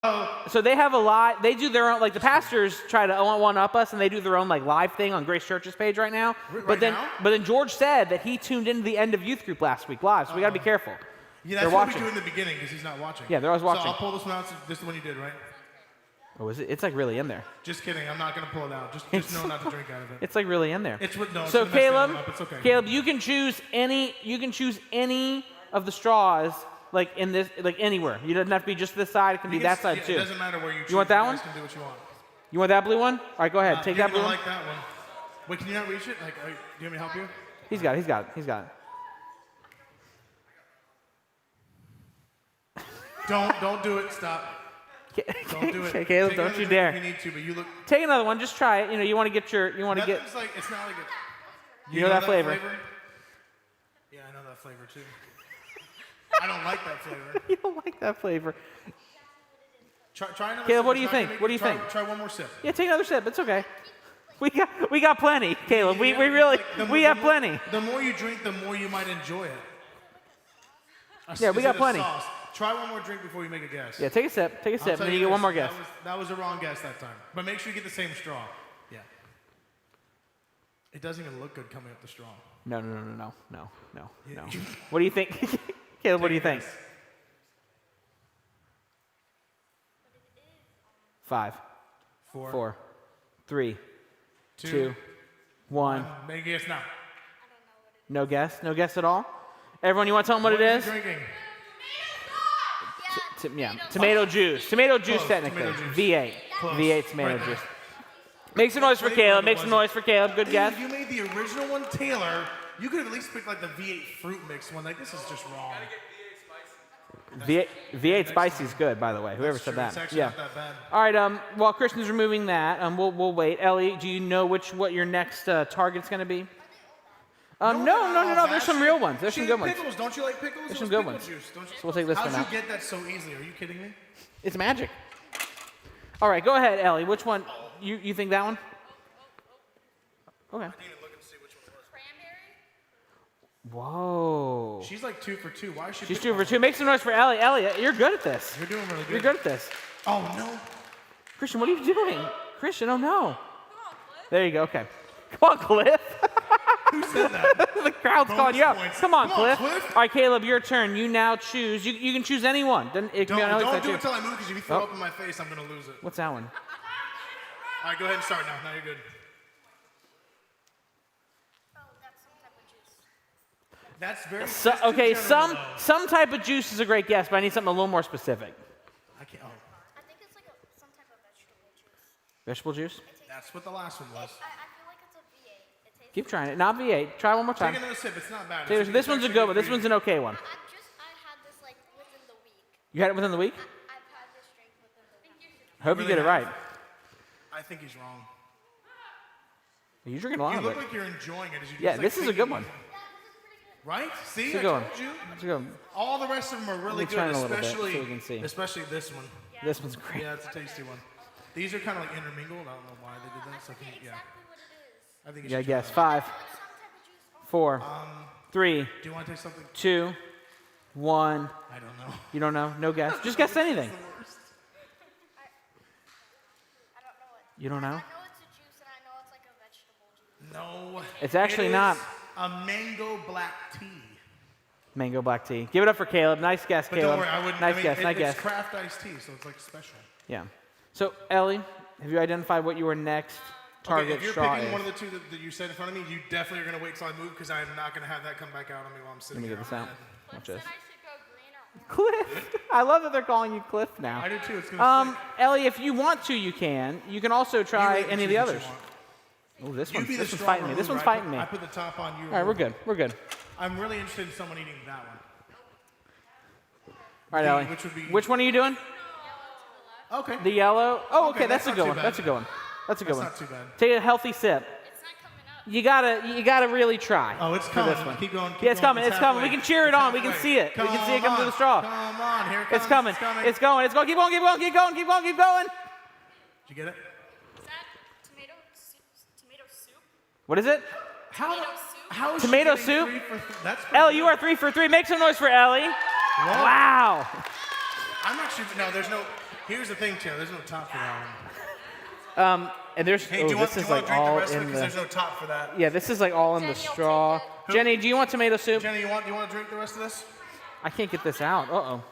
So they have a live. They do their own. Like the pastors try to one-up us, and they do their own like live thing on Grace Church's page right now. But then George said that he tuned into the end of youth group last week live. So we got to be careful. Yeah, that's what we do in the beginning because he's not watching. Yeah, they're always watching. So I'll pull this one out. This is the one you did, right? Oh, is it? It's like really in there. Just kidding. I'm not gonna pull it out. Just know not to drink out of it. It's like really in there. So Caleb, it's okay. Caleb, you can choose any. You can choose any of the straws. Like in this, like anywhere. You doesn't have to be just this side. It can be that side too. It doesn't matter where you choose. You want that one? You guys can do what you want. You want that blue one? All right, go ahead. Take that blue one. I like that one. Wait, can you not reach it? Like, do you want me to help you? He's got it. He's got it. He's got it. Don't do it. Stop. Don't do it. Caleb, don't you dare. If you need to, but you look. Take another one. Just try it. You know, you want to get your. You want to get. Like, it's not like a. You know that flavor? Yeah, I know that flavor too. I don't like that flavor. You don't like that flavor. Try another Caleb, sip. what do you think? What do you think? Try one more sip. Yeah, take another sip. It's okay. We got plenty, Caleb. We really have plenty. The more you drink, the more you might enjoy it. Yeah, we got plenty. Sauce. Try one more drink before you make a guess. Yeah, take a sip. Take a sip, and then you get one more guess. That was a wrong guess that time. But make sure you get the same straw. Yeah. It doesn't even look good coming up the straw. No. What do you think? Caleb, what do you think? 5, 4, 3, 2, 1. Make a guess now. No guess? No guess at all? Everyone, you want to tell them what it is? Drinking? Tomato juice. Tomato juice, Close. technically. Tomato juice. V8. Close. V8 tomato Right juice. Make some noise for Caleb. Make some noise for Caleb. Good guess. If you made the original one, Taylor, you could have at least picked like the V8 fruit mix one. Like, this is just wrong. V8 spicy is good, by the way. Whoever said that. It's actually not that bad. All right. While Christian's removing that, we'll wait. Ellie, do you know what your next target's going to be? No. There's some real ones. There's some good ones. Pickles. Don't you like pickles? There's some good ones. Juice, don't you? So we'll take this one out. How'd you get that so easily? Are you kidding me? It's magic. All right, go ahead, Ellie. Which one? You think that one? Okay. I didn't even look and see which one it was. Cranberry? Whoa. She's like 2 for 2. Why is she? She's 2 for 2. Make some noise for Ellie. Ellie, you're good at this. You're doing really good. You're good at this. Oh no. Christian, what are you doing? Christian, oh no. There you go. Okay. Come on, Cliff. Who said that? The crowd's calling you out. Points. Come on, Cliff. All right, Caleb, your turn. You now choose. You can choose anyone. Don't do it until I move, because if you throw up in my face, I'm gonna lose it. What's that one? All right, go ahead and start now. Now you're good. Oh, that's some type of juice. That's very. Okay, that's too general, though. some type of juice is a great guess, but I need something a little more specific. I can't. Oh, I think it's like some type of vegetable juice. Vegetable juice? that's what the last one was. I feel like it's a V8. It tastes Keep trying it. Not V8. Try one more time. Take another sip. It's not bad. This one's a good one. This one's an okay one. I had this like within the week. You had it within the week? I've had this drink within the week. I hope you get it right. I think he's wrong. You're drinking a lot You of look it. like you're enjoying it. As you Yeah, just, this is a good one. Right? See, It's a I good one. told you. It's a good one. All the rest of them are really Let me turn good, it a little bit so especially we can see. especially this one. This one's great. Yeah, it's a tasty one. These are kind of like intermingled. I don't know why they did that. So Exactly what it is. I think. Yeah, I should guess. try 5, Some type of juice. 4, 3, it. Do you want to taste something? 2, 1. I don't know. You don't know? No guess? Just guess anything. I don't know it. You don't know? I know it's a juice and I know it's like a vegetable juice. No. It's actually It not. is a mango black tea. Mango black tea. Give it up for Caleb. Nice guess, But Caleb. don't worry, I wouldn't. Nice I mean, guess. Nice it's guess. craft iced tea, so it's like special. Yeah. So, Ellie, have you identified what your next target if you're straw picking is? one of the two that you said in front of me, you definitely are going to wait till I move because I'm not going to have that come back out on me while I'm sitting Let me here get this on out. my Watch Said this. I should go green or orange. Cliff. I love that they're calling you Cliff now. I do too. It's going to stick. Ellie, if you want to, you can. You can also try any of the others. Oh, this You be the one's straw fighting me. This remover. one's fighting me. I All put the top on you. right, we're good. We're good. I'm really interested in someone eating that one. All right, Ellie. Which would be- Which one are you doing? Okay. The yellow? Oh, okay, Okay, that's that's a not good too one. bad. That's a good one. That's a good That's one. not too bad. Take a healthy sip. It's not coming up. You gotta really try. Oh, it's for coming. This one. Keep going. Keep Yeah, it's going. coming. It's coming. We halfway. can cheer it It's on. We can halfway. see it. We can see it come through the straw. Come on, here it comes. It's coming. It's coming. It's going. It's going. Keep going. Keep going. Keep going. Keep going. Keep going. Did you get it? Is that tomato soup? Tomato soup? What is it? How? Tomato soup? How is she Tomato getting soup? 3 for that's pretty Ellie, you good. are 3 for 3. Make some noise for Ellie. Whoa. Wow. I'm actually no. There's no. Here's the thing, Taylor. There's no top for that one. And there's Hey, do you want this to is drink like all the rest of it? in Because the. there's no top for that. Yeah, this is like all in the Jenny will straw. take Jenny, do you want tomato soup? Jenny, you want to drink the rest of this? I can't get this out. Uh oh. My mom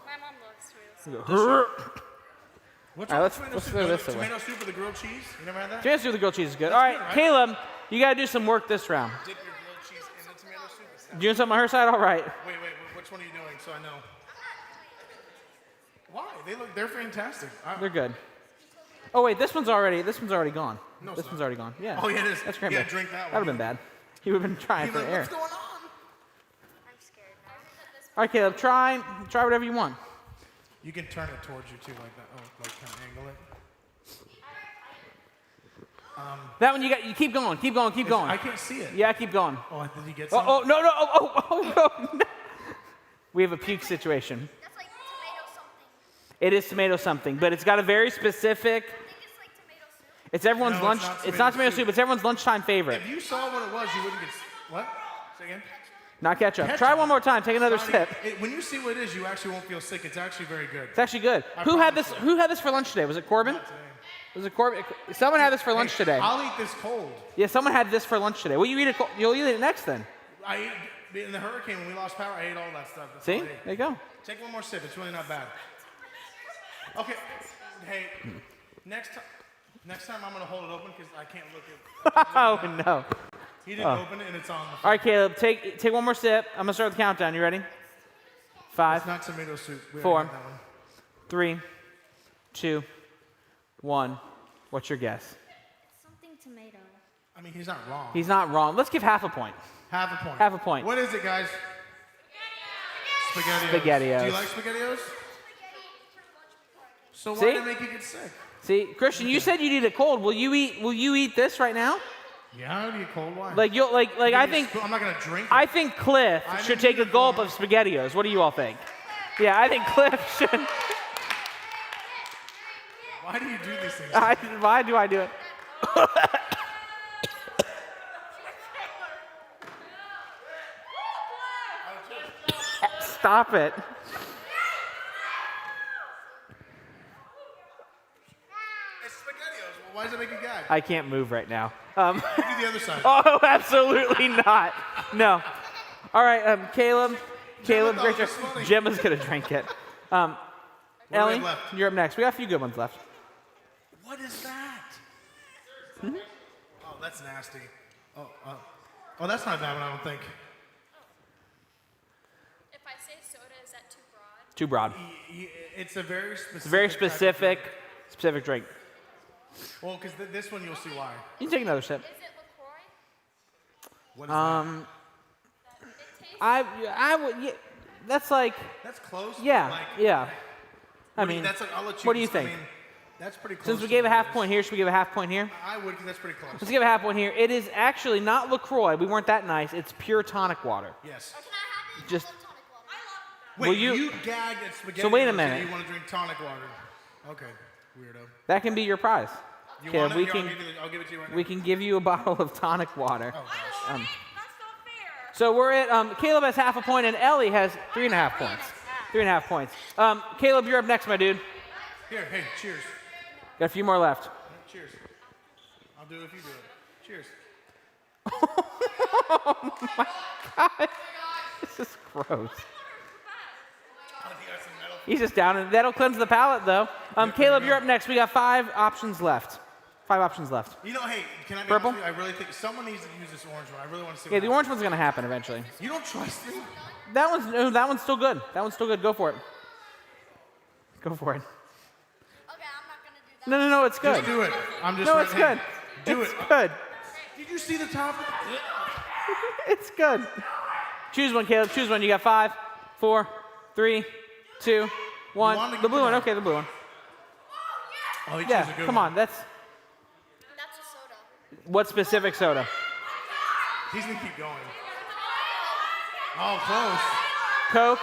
loves tomato soup. What's All right, wrong with let's tomato soup? throw this away. Tomato soup with the grilled cheese? You never had that? Tomato soup with the grilled cheese is good. That's All right, good, right? Caleb, you gotta do some work this round. Dip your grilled cheese in the tomato soup. You doing something on her side? All right. Wait, which one are you doing so I know? Why? They're fantastic. They're good. Oh wait, this one's already gone. No, it's This not. one's already gone. Yeah. Oh, yeah, it is. That's Yeah, cranberry. drink that one. That'd have been bad. He would have been trying You're for like, air. what's going on? I'm scared now. All right, Caleb, try whatever you want. You can turn it towards you too, like that. Oh, like kind of angle it. That one you keep going, keep going, keep going. I can't see it. Yeah, keep going. Oh, did you get some? Oh no no no. We have a puke situation. That's like tomato something. It is tomato something, but it's got a very specific. I think it's like tomato soup. It's everyone's No, lunch. it's It's not not tomato tomato soup. It's everyone's lunchtime favorite. If you saw what it was, you wouldn't get. What? Say again? Not ketchup. Ketchup. Try one more time. Take another Honey, sip. when you see what it is, you actually won't feel sick. It's actually very good. It's actually good. I Who had this? promise you. Who had this for lunch today? Was it Corbin? Not today. Was it Corbin? Someone had this for lunch Hey, today. I'll eat this cold. Yeah, someone had this for lunch today. Well, you eat it. You'll eat it next then. I ate in the hurricane when we lost power. I ate all that stuff. That's See? all I ate. There you go. Take one more sip. It's really not bad. Okay. Hey, next time I'm gonna hold it open because I can't look at. Oh no. He didn't open it and it's on the. All right, Caleb. Take one more sip. I'm gonna start the countdown. You ready? 5, It's not tomato soup. We 4. already had that one. 3, 2, 1. What's your guess? It's something tomato. I mean, he's not wrong. He's not wrong. Let's give half a point. Half a point. Half a point. What is it, guys? SpaghettiOs. SpaghettiOs. Do you like SpaghettiOs? So why See? did it make you get sick? See, Christian, you said you'd eat it cold. Will you eat this right now? Yeah, I'll eat cold wine. Like you'll like I think I'm not gonna drink it. I think Cliff I should didn't take a eat it gulp for- of SpaghettiOs. What do you all think? Yeah, I think Cliff should. Why do you do these things? Why do I do it? Stop it. It's SpaghettiOs. Well, why does it make you gag? I can't move right now. You do the other side. Oh, absolutely not. No. All right, Caleb. Caleb, thought great it job. was funny. Gemma's gonna drink it. do we Ellie, have left? you're up next. We got a few good ones left. What is that? Oh, that's nasty. Oh, that's not a bad one, I don't think. If I say soda, is that too broad? Too broad. It's a very specific. It's a very type of specific, drink. specific drink. Well, because this one you'll see why. You can take another sip. Is it LaCroix? What is that? It tastes I would. Yeah, that's like. That's close. but Yeah, like, yeah. I what do you- mean, that's like, I'll let you. what do you I think? mean, that's pretty close. Since we to gave a what it half is. point here, should we give a half point here? I would, because that's pretty close. Let's give a half point here. It is actually not LaCroix. We weren't that nice. It's pure tonic water. Yes. Can I have it? Just- I love tonic water. I love Wait, Will you- you gagged at spaghetti. So wait a and said minute. You want to drink tonic water? Okay, weirdo. That can be your prize. You Okay, want we it? can I'll give it to you right now. we can give you a bottle of tonic water. Oh gosh. That's not fair. So we're at Caleb has half a point and Ellie has 3.5 points. 3.5 points. Caleb, you're up next, my dude. Here, hey, cheers. Got a few more left. Cheers. I'll do it if you do it. Cheers. This is gross. I think that's some metal. He's just down, and that'll cleanse the palate, though. Caleb, you're up next. We got 5 options left. 5 options left. You know, hey, can I be Purple? honest with you? I really think someone needs to use this orange one. I really want to see. Yeah, what the orange one's gonna happen eventually. happens. You don't trust me? That one's still good. That one's still good. Go for it. Go for it. Okay, I'm not gonna do that. No, it's good. Just do it. I'm just. No, it's hey, good. Do It's it. good. Did you see the top? It's good. Choose one, Caleb. Choose one. You got 5, 4, 3, 2, 1. wanted to The blue get one. them Okay, the blue one. Oh, he Yeah, chose a good come one. on. That's That's a soda. what specific soda? He's gonna keep going. Oh, close. Coke.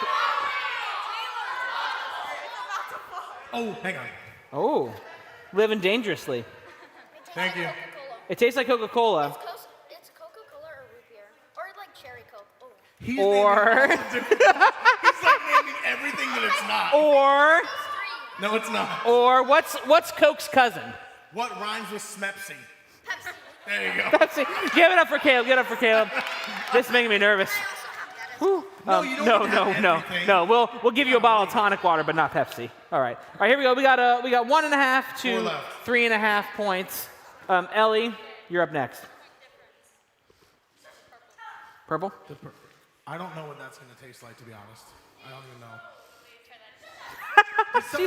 Oh, hang on. Oh, living dangerously. Thank you. Coca-Cola. It tastes like Coca-Cola. It's Coca-Cola or root beer. Or like cherry Coke. Oh. He's Or- naming all the different- he's like naming everything that it's not. Or No, it's not. Or what's Coke's cousin? What rhymes with Smepsy? Pepsi. There you go. Pepsi. Give it up for Caleb. Give it up for Caleb. This is making me nervous. I also have that as Whew. No, you don't no, have no, everything. no. We'll give you a bottle of tonic water, but not Pepsi. All right. All right. Here we go. We got 1.5 4 to left. 3.5 points. Ellie, you're up next. Purple. I don't know what that's going to taste like, to be honest. I don't even know.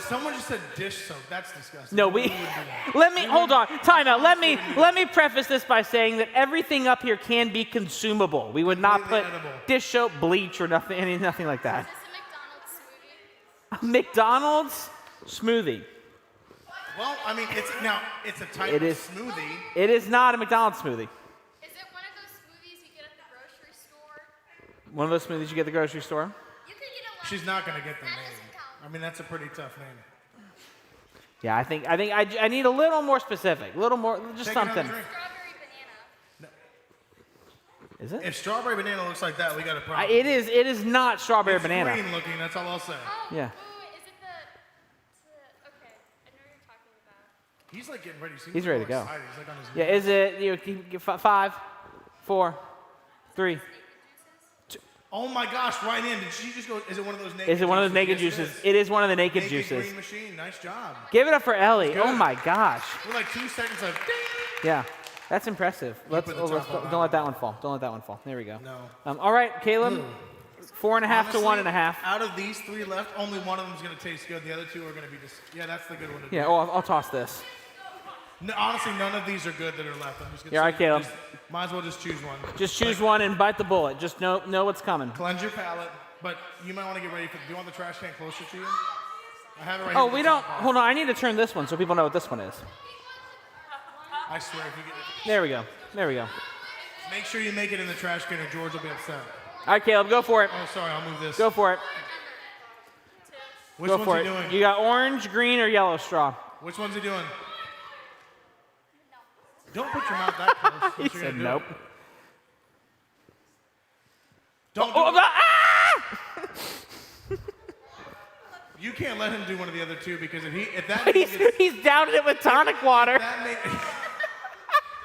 Someone just said dish soap. That's disgusting. No, Who we. would do that? Let me hold on. Time out. Let me preface this by saying that everything up here can be consumable. We would not put Completely edible. dish soap, bleach, or nothing like that. Is this a A McDonald's smoothie? McDonald's smoothie. Well, I mean, it's a type It of is. smoothie. It is not a McDonald's smoothie. Is it one of those smoothies you get at the grocery store? One of those smoothies you get at the grocery store. You could get a lot. She's not going to get the That name. doesn't count. I mean, that's a pretty tough name. Yeah, I think I need a little more specific, a little more, just Take another something. drink. Strawberry banana. Is it? If strawberry banana looks like that, we got a problem. It is not strawberry It's banana. green looking, that's all I'll say. Oh, Yeah. Ooh, is it the okay, I know what you're talking about. He's like getting ready. He's ready to go. Excited. He's like on his Yeah, is it? You 5, 4, 3. Oh my gosh, right in. Did she just go? Is it one of those naked Is it one of those naked Yes, juices? It is. It is one of the naked Naked juices. green machine. Nice job. Give it up for Ellie. Good. Oh my gosh. We're like 2 seconds of ding. Yeah, that's impressive. Let's, put the let's top on don't let that one fall. Don't let that one fall. There we go. No. All right, Caleb. 4.5 to Honestly, 1.5. Out of these 3 left, only one of them is going to taste good. The other 2 are going to be just. Yeah, that's the good one. To do. Yeah. Oh, I'll toss this. No, honestly, none of these are good that are left. I'm just going to. Yeah, all right, Caleb. Might as well just choose one. Just choose one and bite the bullet. Just know what's coming. Cleanse your palate, but you might want to get ready for. Do you want the trash can closer to you? I have it right Oh, here. we with the don't. top off. Hold on. I need to turn this one so people know what this one is. I swear, if you get, There we go. There we go. make sure you make it in the trash can, or George will be upset. All right, Caleb, go for it. Oh, sorry, I'll move this. Go for it. Which Go one's for he it. doing? You got orange, green, or yellow straw. Which one's he doing? Don't put your mouth that close. He unless you're said gonna do nope. it. Don't Oh, do it. ah! You can't let him do one of the other 2 because if that makes He's downed it with tonic water. that make,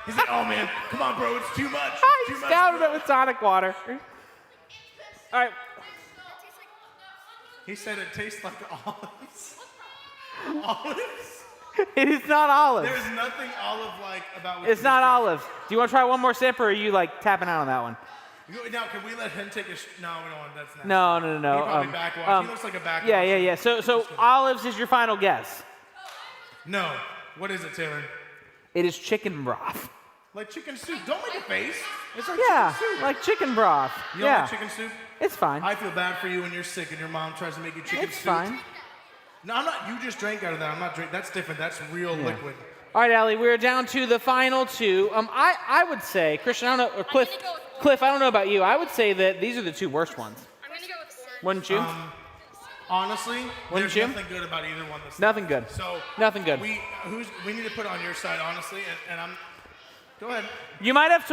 he's like, oh man, come on, bro, it's too much. It's too He's much. downed bro." it with tonic water. All right. He said it tastes like olives. Olives? It is not olive. There's nothing olive-like about what It's you not just olive. Do you want to try one more sip, or are you like tapping out on that one? said. Now, can we let him take a? No, we don't want. That's not. No. He probably backwash. He looks like a backwash. Yeah. So olives is your final guess. No. What is it, Taylor? It is chicken broth. Like chicken soup. Don't make a face. It's like Yeah, chicken soup. like chicken broth. You don't Yeah, like chicken soup? it's fine. I feel bad for you when you're sick and your mom tries to make you chicken It's soup. fine. No, I'm not. You just drank out of that. I'm not drinking. That's different. That's real liquid. All right, Allie, we're down to the final 2. I would say, Christian, I don't know, or Cliff, gonna go with orange. Cliff, I don't know about you. I would say that these are the 2 worst ones. I'm gonna go with orange. Wouldn't you? Honestly, Wouldn't there's you? nothing good about either one. This Nothing good. So Nothing good. We need to put it on your side, honestly, and I'm. Go ahead. You might have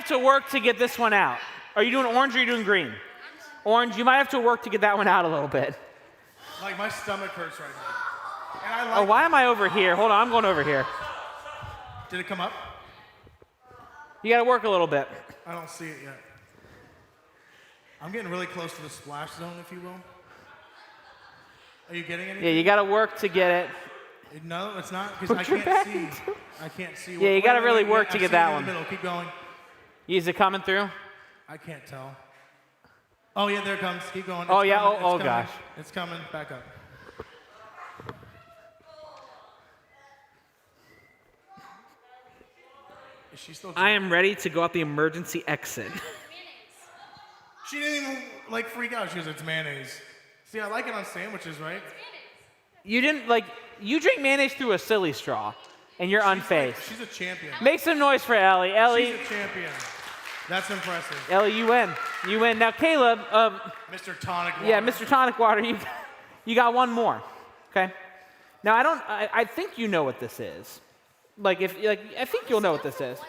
to work to get this one out. Are you doing orange or are you doing green? Orange. You might have to work to get that one out a little bit. Like my stomach hurts right now, and I Oh, like. why am I over here? Hold on, I'm going over here. Did it come up? You got to work a little bit. I don't see it yet. I'm getting really close to the splash zone, if you will. Are you getting anything? Yeah, you got to work to get it. No, it's not because I Put your can't back see. into it. I can't see. Yeah, you gotta really work to I get see that it in one. the middle. Keep going. Is it coming through? I can't tell. Oh yeah, there it comes. Keep going. Oh, It's yeah. coming. Oh, It's coming. gosh. It's coming. Back up. Is she still? I am ready to go out the emergency exit. She didn't even like freak out. She goes, "It's mayonnaise." See, I like it on sandwiches, right? You didn't like. You drink mayonnaise through a silly straw, and you're unfazed. She's a champion. Make some noise for Ellie. Ellie, She's a champion. That's impressive. Ellie, you win. You win. Now, Caleb. Mr. Tonic Water. Yeah, Mr. Tonic Water. You got one more. Okay. Now I think you know what this is. I think you'll know what this is.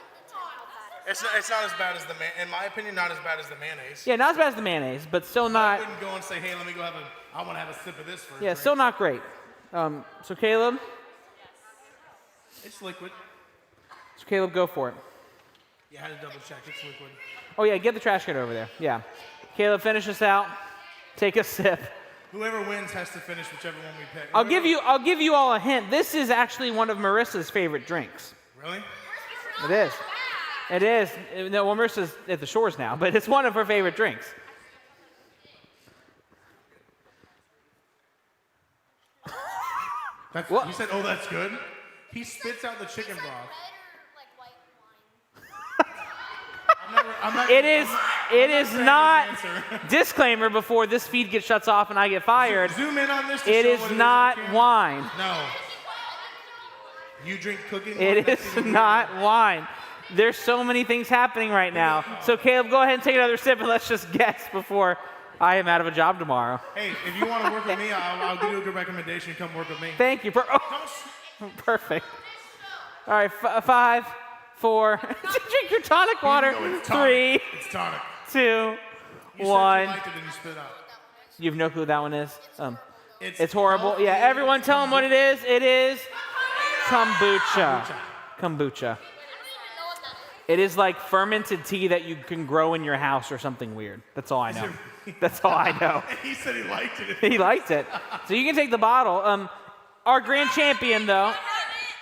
It's not as bad as the in my opinion, not as bad as the mayonnaise. Yeah, not as bad as the mayonnaise, but still I not. wouldn't go and say, hey, let me go I want to have a sip of this first. Yeah, still not great. So Caleb, It's liquid. go for it. You had to double check. It's liquid. Oh yeah, get the trash can over there. Yeah, Caleb, finish this out. Take a sip. Whoever wins has to finish whichever one we pick. I'll give you all a hint. This is actually one of Marissa's favorite drinks. Really? It is. It is. No, well, Marissa's at the shores now, but it's one of her favorite drinks. He said, "Oh, that's good." He spits out the chicken broth. Red or like white wine? It is not. Disclaimer before this feed gets shuts off and I get fired. Zoom in on this. To It show is what not it is wine. No. You drink cooking wine? It That's is even not weirder. wine. There's so many things happening right now. So Caleb, go ahead and take another sip and let's just guess before I am out of a job tomorrow. Hey, if you want to work with me, I'll give you a good recommendation. Come work with me. Thank you. Perfect. All right, 5, 4. Drink your tonic water. No, it's tonic. 3, It's tonic. 2, You 1. said you liked it and you spit it out. You have no clue what that one is? It's horrible. Yeah, everyone tell them what it is. It is kombucha. Kombucha. It is like fermented tea that you can grow in your house or something weird. That's all I know. That's all I know. He said he liked it. He liked it. So you can take the bottle. Our grand champion, though.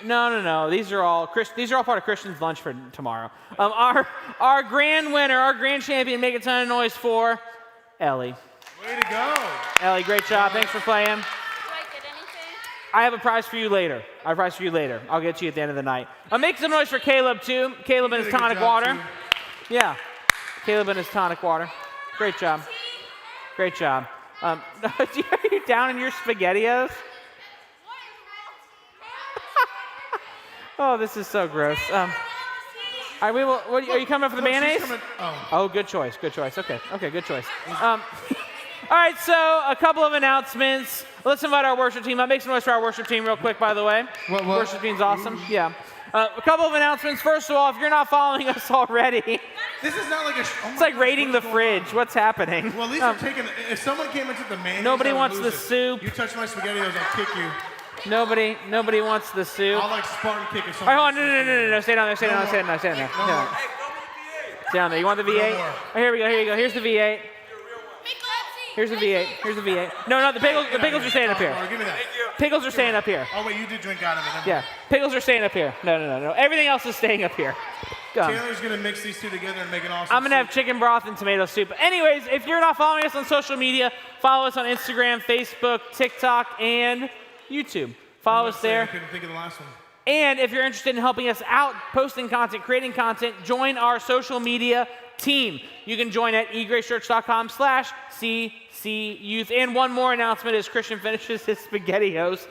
No. These are all part of Christian's lunch for tomorrow. Our grand winner, our grand champion, make a ton of noise for Ellie. Way to go. Ellie, great job. Thanks for playing. Do I get anything? I have a prize for you later. I'll get to you at the end of the night. Make some noise for Caleb, too. Caleb and his did a good tonic job, water. too. Yeah. Caleb and his tonic water. Great job. Great job. Are you down in your SpaghettiOs? Oh, this is so gross. All right, are you coming up for the Look, she's mayonnaise? coming- Oh, good choice. Good choice. Okay, good choice. All right, so a couple of announcements. Let's invite our worship team up. Make some noise for our worship team real quick, by the way. What? Worship team's awesome. Yeah. A couple of announcements. First of all, if you're not following us already, This is not like a. it's like raiding the fridge. What's happening? Well, at least I'm taking. If someone came into the mayonnaise, Nobody I would wants lose the it. soup. You touch my SpaghettiOs, I'll kick you. Nobody wants the soup. I'll like Spartan kick if All right, someone. hold on, no. Stay down there. Stay down there. Stay down there. You want the V8? more. Oh, here we go. Here's the V8. Here's the V8. No, the pickles are staying up here. Oh, give me that. Pickles are staying up here. Oh wait, you did drink out of it. Never Yeah, pickles are staying up here. No. Everything else is staying up here. mind. Taylor's gonna mix these two together and make an awesome. I'm gonna have soup. chicken broth and tomato soup. Anyways, if you're not following us on social media, follow us on Instagram, Facebook, TikTok, and YouTube. Follow us there. I couldn't think of the last one. And if you're interested in helping us out, posting content, creating content, join our social media team. You can join at egracechurch.com/CCYouth. And one more announcement as Christian finishes his SpaghettiOs.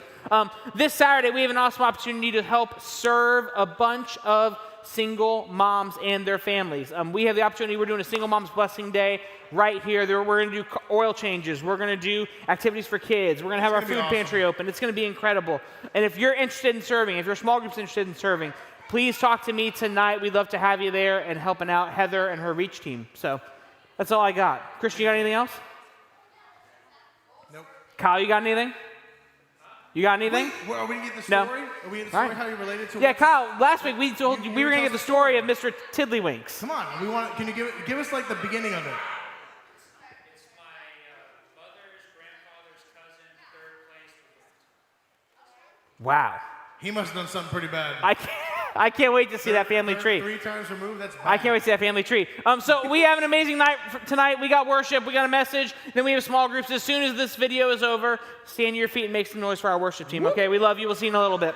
This Saturday, we have an awesome opportunity to help serve a bunch of single moms and their families. We have the opportunity, we're doing a Single Moms Blessing Day right here. We're going to do oil changes. We're going to do activities for kids. We're going to have our gonna be food awesome. pantry open. It's going to be incredible. And if you're interested in serving, if your small group's interested in serving, please talk to me tonight. We'd love to have you there and helping out Heather and her Reach team. So that's all I got. Christian, you got anything else? Nope. Kyle, you got anything? You got anything? Wait, are we gonna get the No. story? Are we gonna get the All story? right. How you related to? Yeah, what- Kyle, last week we told you we were going to get tell the us the story of Mr. Tiddlywinks. Come on, we want. Can you give us like the beginning of it? It's my mother's grandfather's cousin, third place. Wow. He must have done something pretty bad. I can't wait to see that family tree. 3 times removed. That's bad. I can't wait to see that family tree. So we have an amazing night tonight. We got worship. We got a message. Then we have small groups. As soon as this video is over, stand to your feet and make some noise for our worship team. Okay, we love you. We'll see you in a little bit.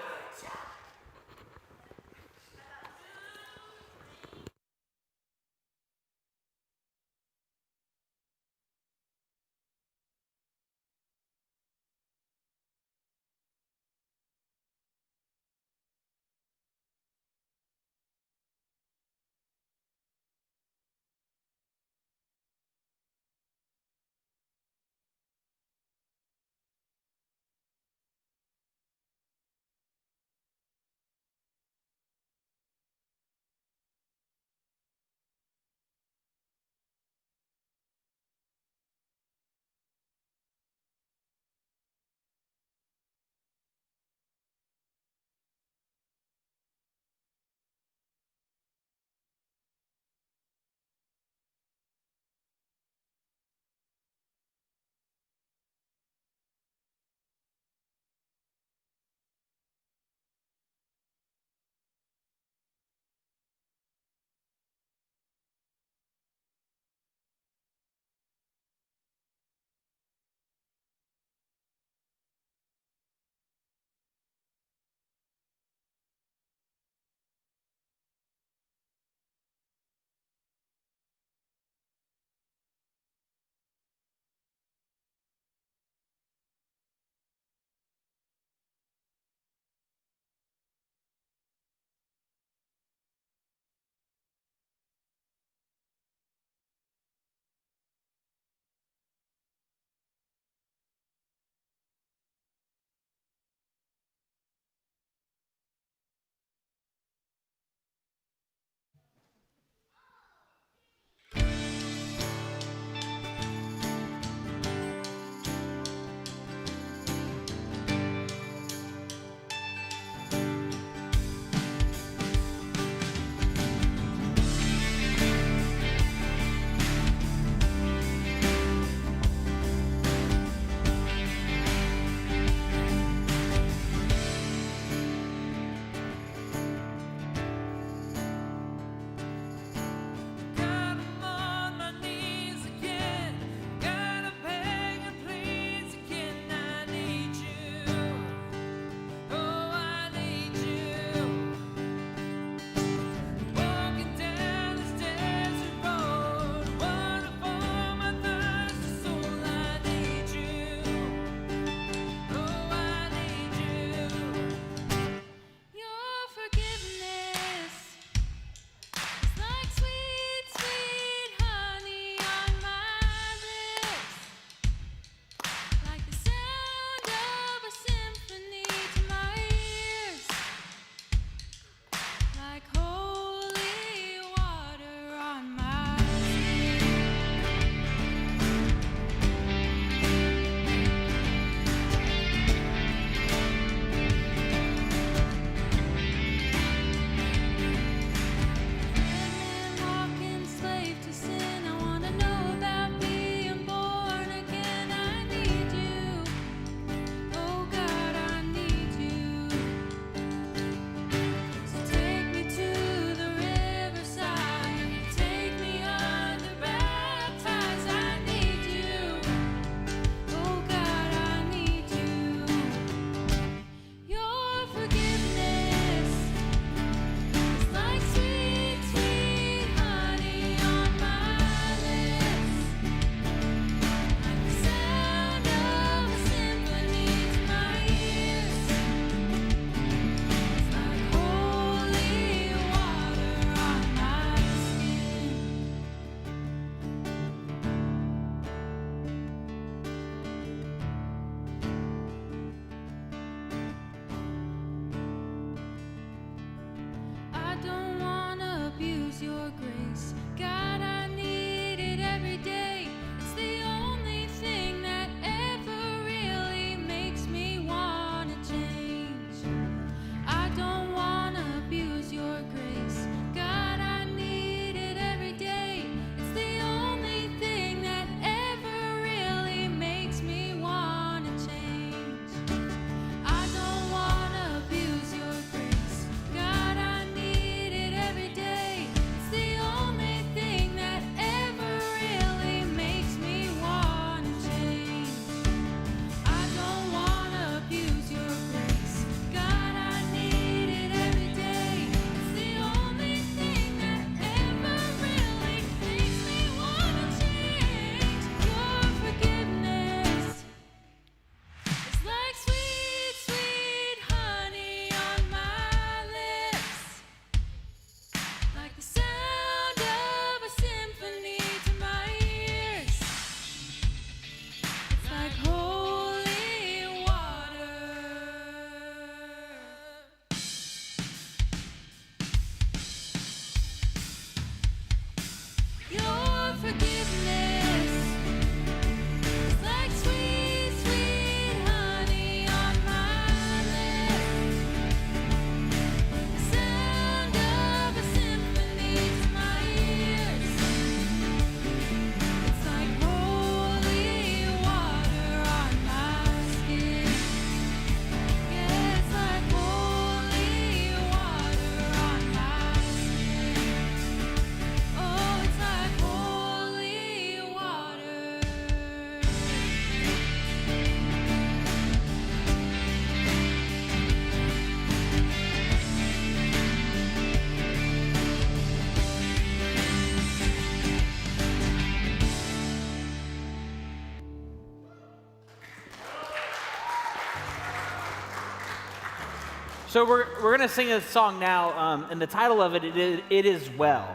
So we're gonna sing a song now, and the title of it is Well,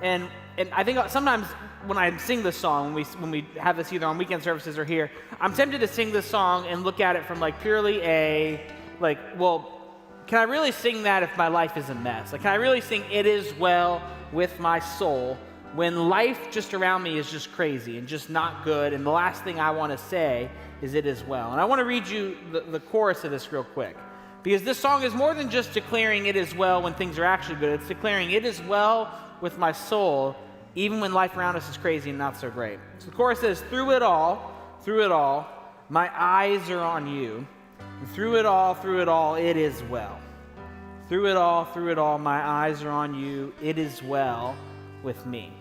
and I think sometimes when I sing this song, when we have this either on weekend services or here, I'm tempted to sing this song and look at it from like purely well, can I really sing that if my life is a mess? Like, can I really sing "It Is Well with My Soul" when life just around me is just crazy and just not good, and the last thing I want to say is "It is well"? And I want to read you the chorus of this real quick. Because this song is more than just declaring it is well when things are actually good. It's declaring it is well with my soul, even when life around us is crazy and not so great. So the chorus says, through it all, my eyes are on you. And through it all, it is well. Through it all, my eyes are on you. It is well with me.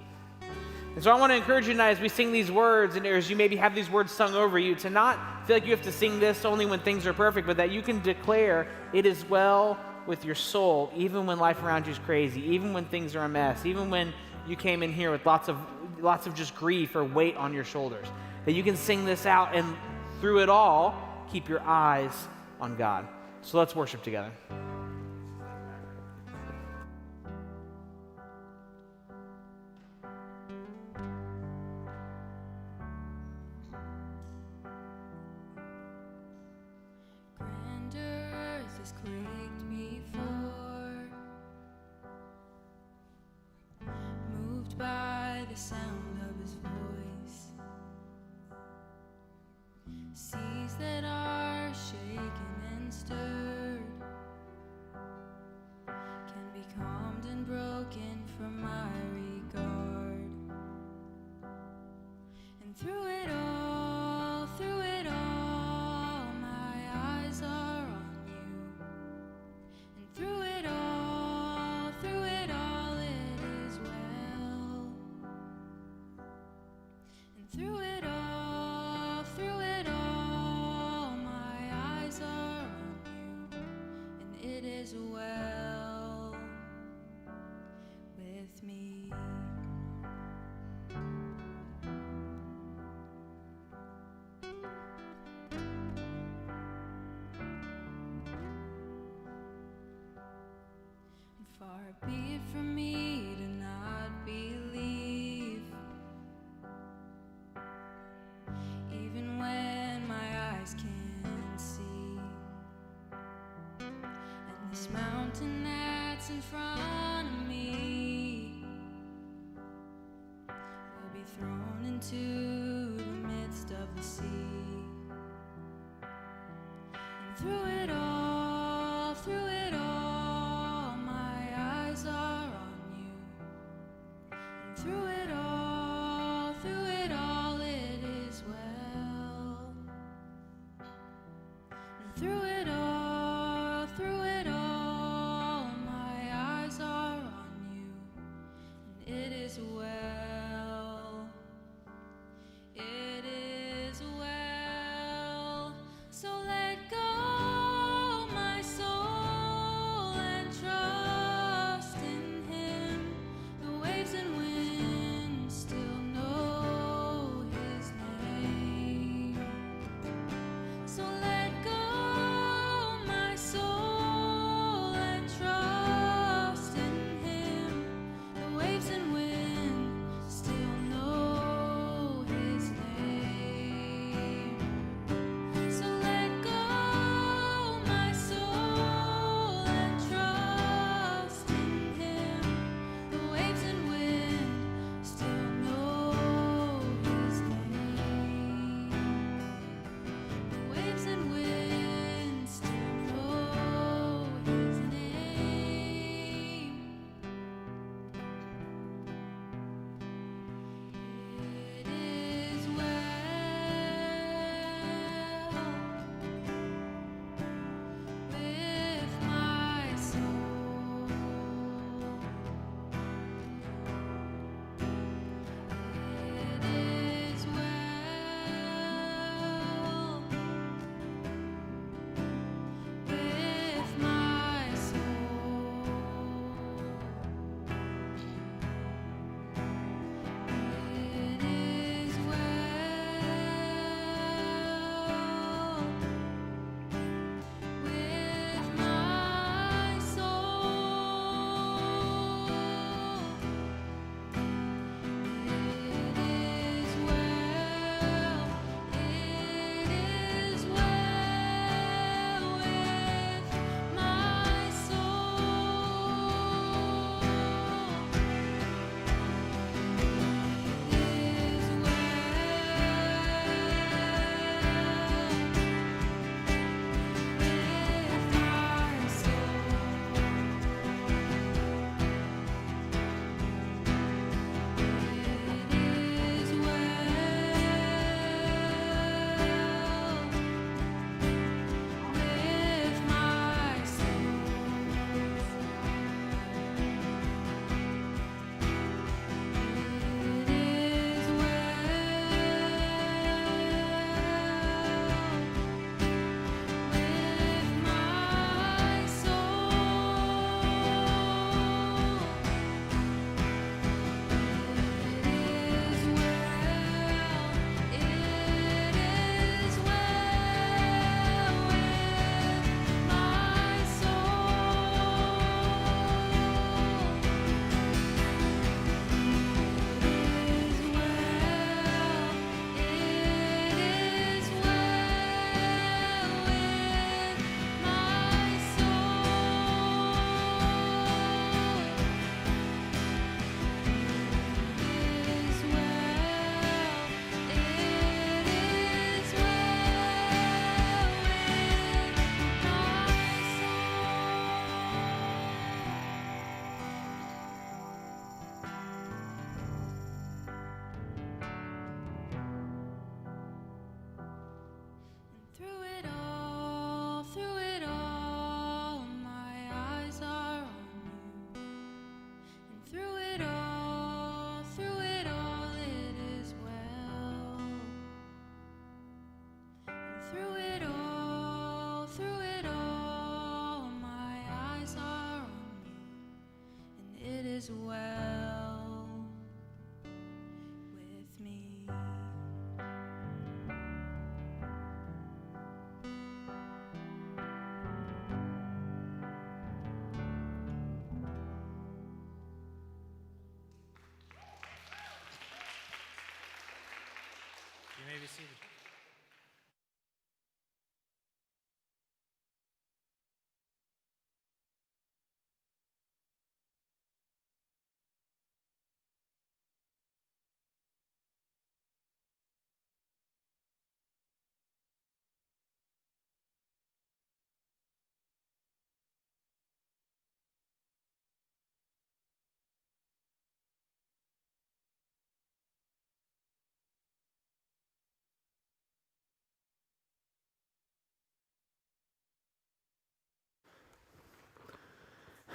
And so I want to encourage you tonight as we sing these words, and as you maybe have these words sung over you, to not feel like you have to sing this only when things are perfect, but that you can declare it is well with your soul, even when life around you is crazy, even when things are a mess, even when you came in here with lots of just grief or weight on your shoulders. That you can sing this out, and through it all, keep your eyes on God. So let's worship together. By the sound of his voice, seas that are shaken and stirred can be calmed and broken from my regard. And through it all, my eyes are on you. And through it all, it is well. And through it all, my eyes are on you, and it is well with me. And far be it from me to not believe, even when my eyes can't see. And this mountain that's in front of me will be thrown into the midst of the sea. And through it all, my eyes are on you. And through it all, it is well. And through it all, my eyes are on you, and it is well. It is well. So let go, my soul, and trust in him. The waves and winds still know his name. So let go,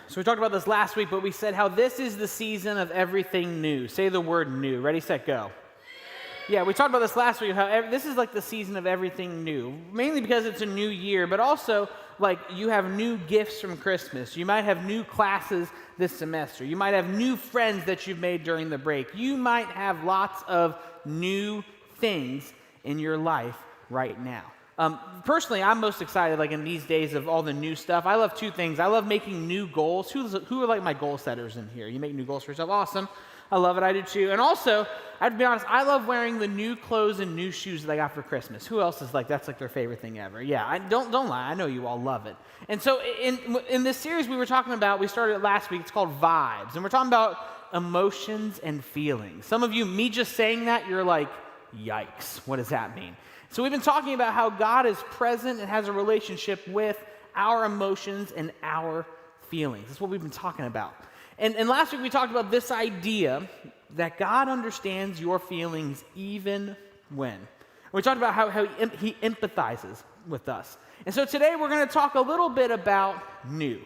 So we talked about this last week, but we said how this is the season of everything new. Say the word new. Ready, set, go. Yeah, we talked about this last week, how this is like the season of everything new, mainly because it's a new year, but also like you have new gifts from Christmas. You might have new classes this semester. You might have new friends that you've made during the break. You might have lots of new things in your life right now. Personally, I'm most excited like in these days of all the new stuff. I love two things. I love making new goals. Who are like my goal setters in here? You make new goals for yourself? Awesome. I love it. I do too. And also, I have to be honest, I love wearing the new clothes and new shoes that I got for Christmas. Who else is like, that's like their favorite thing ever? Yeah, don't lie. I know you all love it. And so in this series we started it last week. It's called Vibes. And we're talking about emotions and feelings. Some of you, me just saying that, you're like, yikes, what does that mean? So we've been talking about how God is present and has a relationship with our emotions and our feelings. That's what we've been talking about. And last week we talked about this idea that God understands your feelings even when. We talked about how he empathizes with us. And so today we're going to talk a little bit about new.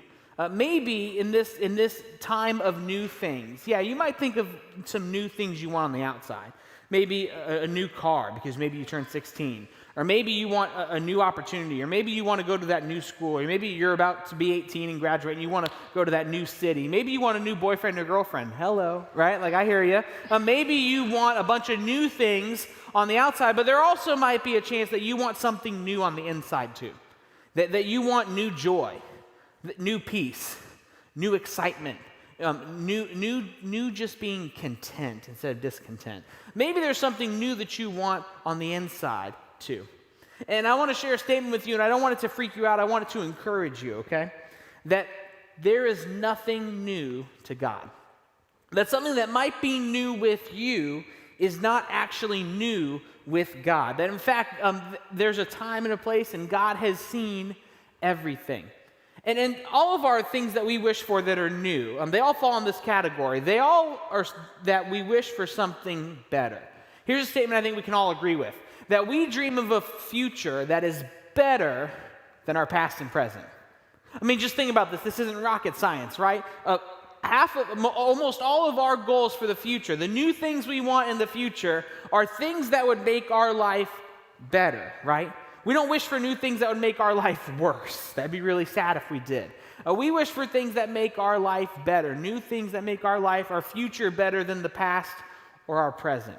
Maybe in this time of new things, yeah, you might think of some new things you want on the outside. Maybe a new car because maybe you turned 16. Or maybe you want a new opportunity. Or maybe you want to go to that new school. Or maybe you're about to be 18 and graduate and you want to go to that new city. Maybe you want a new boyfriend or girlfriend. Hello, right? Like I hear you. Maybe you want a bunch of new things on the outside, but there also might be a chance that you want something new on the inside too. That you want new joy, new peace, new excitement. New just being content instead of discontent. Maybe there's something new that you want on the inside too. And I want to share a statement with you, and I don't want it to freak you out. I want it to encourage you, okay? That there is nothing new to God. That something that might be new with you is not actually new with God. That in fact, there's a time and a place, and God has seen everything. And all of our things that we wish for that are new, they all fall in this category. They all are that we wish for something better. Here's a statement I think we can all agree with. That we dream of a future that is better than our past and present. I mean, just think about this. This isn't rocket science, right? Almost all of our goals for the future, the new things we want in the future, are things that would make our life better, right? We don't wish for new things that would make our life worse. That'd be really sad if we did. We wish for things that make our life better, new things that make our life, our future better than the past or our present.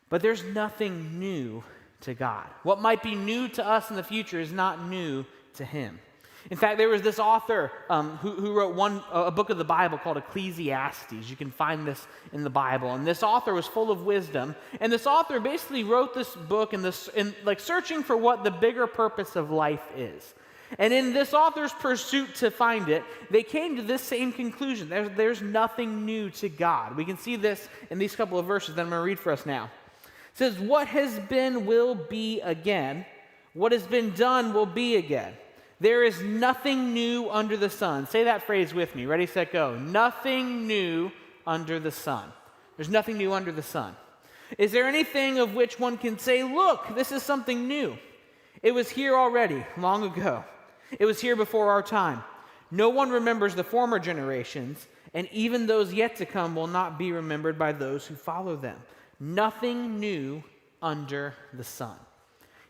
But there's nothing new to God. What might be new to us in the future is not new to Him. In fact, there was this author who wrote a book of the Bible called Ecclesiastes. You can find this in the Bible. And this author was full of wisdom. And this author basically wrote this book in searching for what the bigger purpose of life is. And in this author's pursuit to find it, they came to this same conclusion. There's nothing new to God. We can see this in these couple of verses that I'm going to read for us now. It says, "What has been will be again. What has been done will be again. There is nothing new under the sun." Say that phrase with me. Ready, set, go. Nothing new under the sun. There's nothing new under the sun. "Is there anything of which one can say, 'Look, this is something new'? It was here already, long ago. It was here before our time. No one remembers the former generations, and even those yet to come will not be remembered by those who follow them. Nothing new under the sun."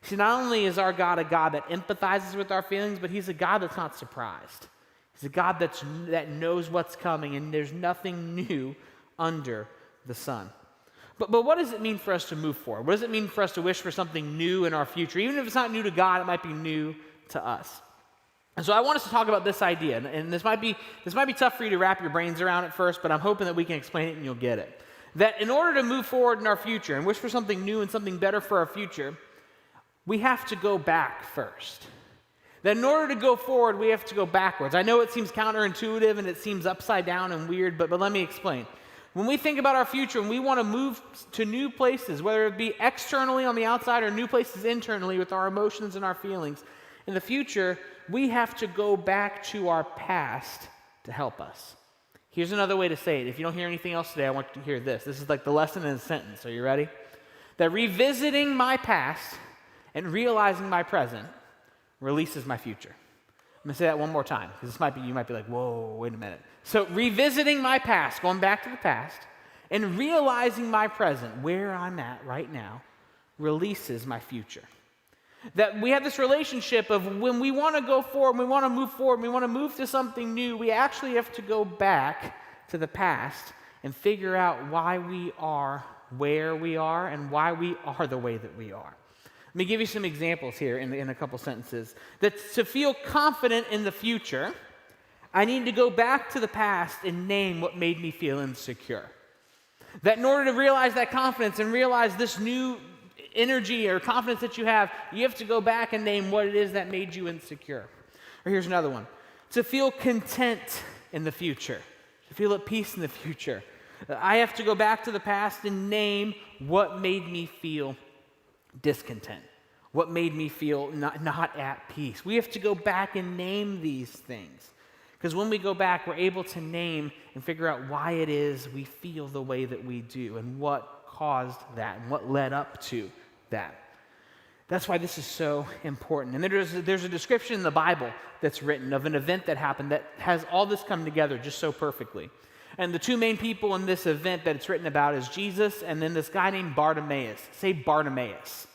See, not only is our God a God that empathizes with our feelings, but He's a God that's not surprised. He's a God that knows what's coming, and there's nothing new under the sun. But what does it mean for us to move forward? What does it mean for us to wish for something new in our future? Even if it's not new to God, it might be new to us. And so I want us to talk about this idea, and this might be tough for you to wrap your brains around at first, but I'm hoping that we can explain it and you'll get it. That in order to move forward in our future and wish for something new and something better for our future, we have to go back first. That in order to go forward, we have to go backwards. I know it seems counterintuitive and it seems upside down and weird, but let me explain. When we think about our future and we want to move to new places, whether it be externally on the outside or new places internally with our emotions and our feelings, in the future, we have to go back to our past to help us. Here's another way to say it. If you don't hear anything else today, I want you to hear this. This is like the lesson in a sentence. Are you ready? That revisiting my past and realizing my present releases my future. I'm going to say that one more time because you might be like, whoa, wait a minute. So revisiting my past, going back to the past, and realizing my present, where I'm at right now, releases my future. That we have this relationship of when we want to go forward, we want to move forward, we want to move to something new, we actually have to go back to the past and figure out why we are where we are and why we are the way that we are. Let me give you some examples here in a couple sentences. That to feel confident in the future, I need to go back to the past and name what made me feel insecure. That in order to realize that confidence and realize this new energy or confidence that you have to go back and name what it is that made you insecure. Or here's another one. To feel content in the future, to feel at peace in the future, I have to go back to the past and name what made me feel discontent, what made me feel not at peace. We have to go back and name these things. Because when we go back, we're able to name and figure out why it is we feel the way that we do and what caused that and what led up to that. That's why this is so important. And there's a description in the Bible that's written of an event that happened that has all this come together just so perfectly. And the two main people in this event that it's written about is Jesus and then this guy named Bartimaeus. Say Bartimaeus.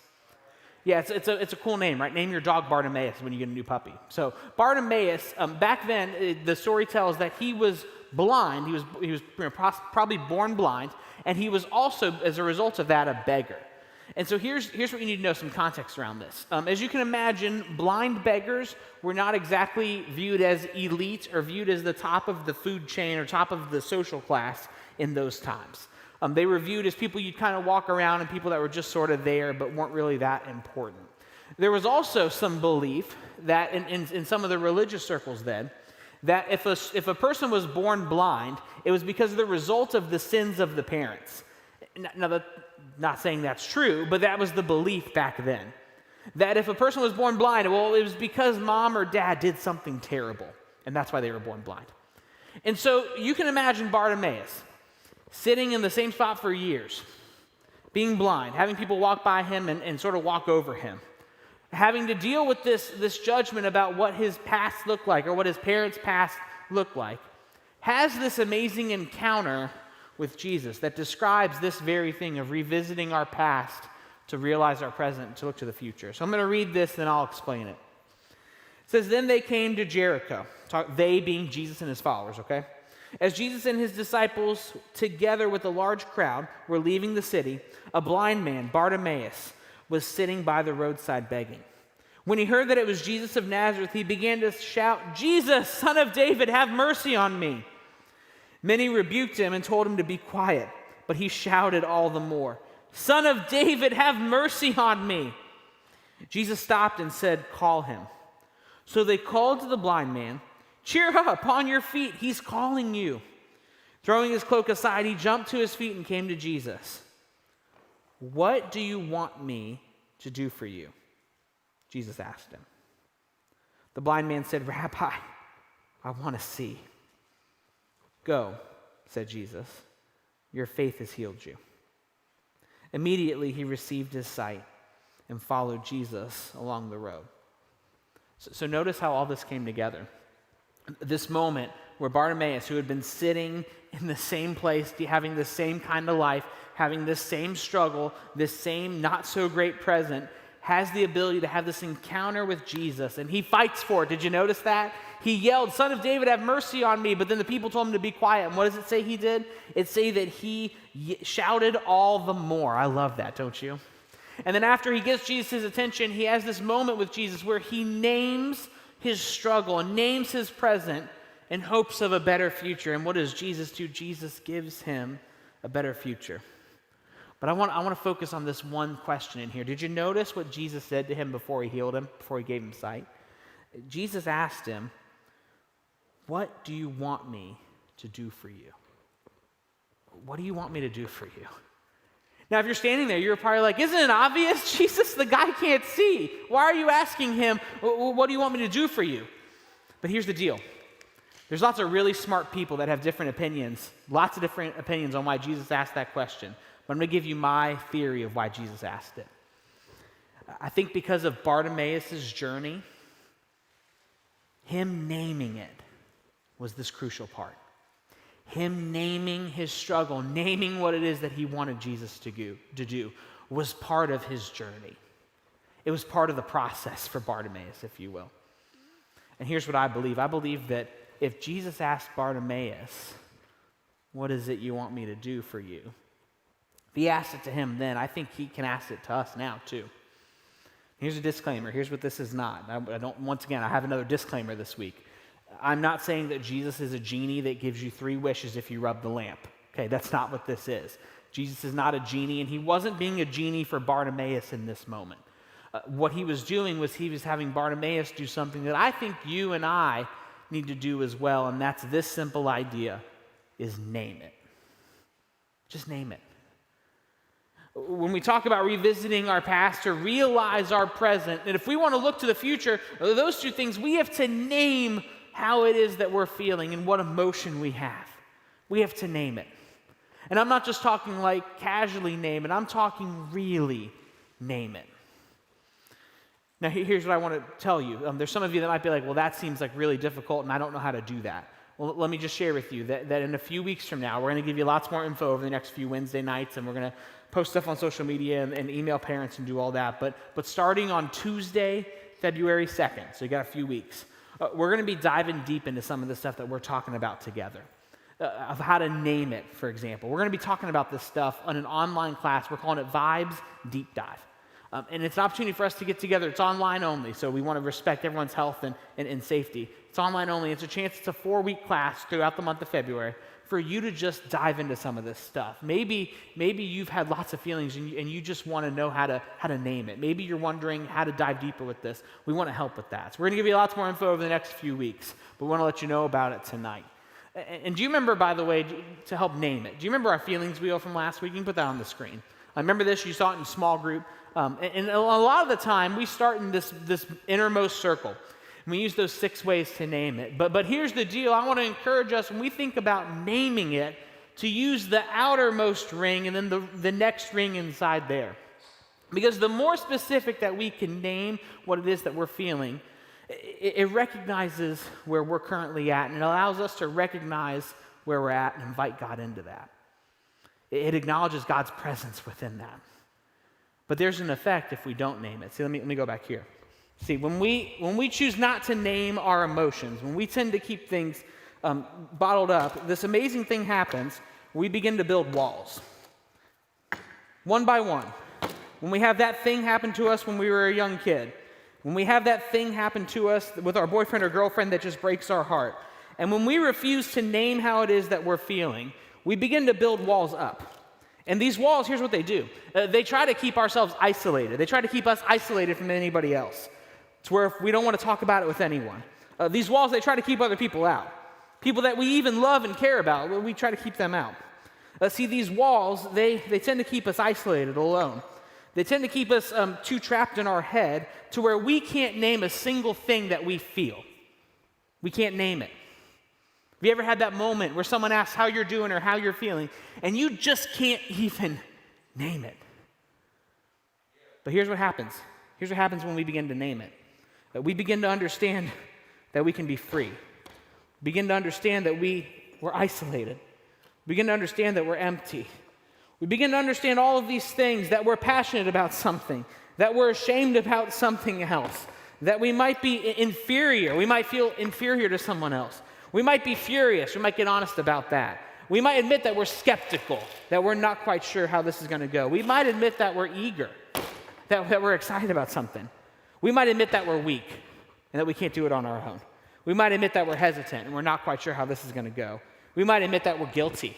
Yeah, it's a cool name, right? Name your dog Bartimaeus when you get a new puppy. So Bartimaeus, back then, the story tells that he was blind. He was probably born blind, and he was also, as a result of that, a beggar. And so here's what you need to know, some context around this. As you can imagine, blind beggars were not exactly viewed as elite or viewed as the top of the food chain or top of the social class in those times. They were viewed as people you'd kind of walk around and people that were just sort of there but weren't really that important. There was also some belief that in some of the religious circles then, that if a person was born blind, it was because of the result of the sins of the parents. Now, not saying that's true, but that was the belief back then. That if a person was born blind, well, it was because mom or dad did something terrible, and that's why they were born blind. And so you can imagine Bartimaeus sitting in the same spot for years, being blind, having people walk by him and sort of walk over him, having to deal with this judgment about what his past looked like or what his parents' past looked like, has this amazing encounter with Jesus that describes this very thing of revisiting our past to realize our present, to look to the future. So I'm going to read this, then I'll explain it. It says, then they came to Jericho. They being Jesus and his followers, okay? As Jesus and his disciples, together with a large crowd, were leaving the city, a blind man, Bartimaeus, was sitting by the roadside begging. When he heard that it was Jesus of Nazareth, he began to shout, Jesus, Son of David, have mercy on me. Many rebuked him and told him to be quiet, but he shouted all the more, Son of David, have mercy on me. Jesus stopped and said, call him. So they called to the blind man, cheer up, on your feet, he's calling you. Throwing his cloak aside, he jumped to his feet and came to Jesus. What do you want me to do for you? Jesus asked him. The blind man said, Rabbi, I want to see. Go, said Jesus, your faith has healed you. Immediately he received his sight and followed Jesus along the road. So notice how all this came together. This moment where Bartimaeus, who had been sitting in the same place, having the same kind of life, having this same struggle, this same not so great present, has the ability to have this encounter with Jesus, and he fights for it. Did you notice that? He yelled, Son of David, have mercy on me, but then the people told him to be quiet. And what does it say he did? It say that he shouted all the more. I love that, don't you? And then after he gets Jesus' attention, he has this moment with Jesus where he names his struggle and names his present in hopes of a better future. And what does Jesus do? Jesus gives him a better future. But I want to focus on this one question in here. Did you notice what Jesus said to him before he healed him, before he gave him sight? Jesus asked him, what do you want me to do for you? What do you want me to do for you? Now, if you're standing there, you're probably like, isn't it obvious? Jesus, the guy can't see. Why are you asking him, what do you want me to do for you? But here's the deal. There's lots of really smart people that have different opinions, lots of different opinions on why Jesus asked that question. But I'm going to give you my theory of why Jesus asked it. I think because of Bartimaeus' journey, Him naming it was this crucial part. Him naming his struggle, naming what it is that he wanted Jesus to do, was part of his journey. It was part of the process for Bartimaeus, if you will. And here's what I believe. I believe that if Jesus asked Bartimaeus, what is it you want me to do for you? If he asked it to him then, I think he can ask it to us now too. Here's a disclaimer. Here's what this is not. I have another disclaimer this week. I'm not saying that Jesus is a genie that gives you 3 wishes if you rub the lamp. Okay, that's not what this is. Jesus is not a genie, and he wasn't being a genie for Bartimaeus in this moment. What he was doing was he was having Bartimaeus do something that I think you and I need to do as well, and that's this simple idea, is name it. Just name it. When we talk about revisiting our past or realize our present, and if we want to look to the future, those 2 things, we have to name how it is that we're feeling and what emotion we have. We have to name it. And I'm not just talking like casually name it, I'm talking really name it. Now, here's what I want to tell you. There's some of you that might be like, well, that seems like really difficult, and I don't know how to do that. Well, let me just share with you that in a few weeks from now, we're going to give you lots more info over the next few Wednesday nights, and we're going to post stuff on social media and email parents and do all that. But starting on Tuesday, February 2nd, so you got a few weeks, we're going to be diving deep into some of the stuff that we're talking about together, of how to name it, for example. We're going to be talking about this stuff on an online class. We're calling it Vibes Deep Dive. And it's an opportunity for us to get together. It's online only, so we want to respect everyone's health and safety. It's online only. It's a chance. It's a 4-week class throughout the month of February for you to just dive into some of this stuff. Maybe you've had lots of feelings and you just want to know how to name it. Maybe you're wondering how to dive deeper with this. We want to help with that. So we're going to give you lots more info over the next few weeks, but we want to let you know about it tonight. And do you remember, by the way, to help name it, do you remember our feelings wheel from last week? You can put that on the screen. I remember this. You saw it in small group. And a lot of the time, we start in this innermost circle. And we use those 6 ways to name it. But here's the deal. I want to encourage us, when we think about naming it, to use the outermost ring and then the next ring inside there. Because the more specific that we can name what it is that we're feeling, it recognizes where we're currently at, and it allows us to recognize where we're at and invite God into that. It acknowledges God's presence within that. But there's an effect if we don't name it. See, let me go back here. See, when we choose not to name our emotions, when we tend to keep things bottled up, this amazing thing happens. We begin to build walls. One by one. When we have that thing happen to us when we were a young kid, when we have that thing happen to us with our boyfriend or girlfriend that just breaks our heart, and when we refuse to name how it is that we're feeling, we begin to build walls up. And these walls, here's what they do. They try to keep ourselves isolated. They try to keep us isolated from anybody else. It's where we don't want to talk about it with anyone. These walls, they try to keep other people out. People that we even love and care about, we try to keep them out. See, these walls, they tend to keep us isolated, alone. They tend to keep us too trapped in our head to where we can't name a single thing that we feel. We can't name it. Have you ever had that moment where someone asks how you're doing or how you're feeling, and you just can't even name it? But here's what happens. Here's what happens when we begin to name it. That we begin to understand that we can be free. We begin to understand that we're isolated. We begin to understand that we're empty. We begin to understand all of these things, that we're passionate about something, that we're ashamed about something else, that we might be inferior. We might feel inferior to someone else. We might be furious. We might get honest about that. We might admit that we're skeptical, that we're not quite sure how this is going to go. We might admit that we're eager, that we're excited about something. We might admit that we're weak and that we can't do it on our own. We might admit that we're hesitant and we're not quite sure how this is going to go. We might admit that we're guilty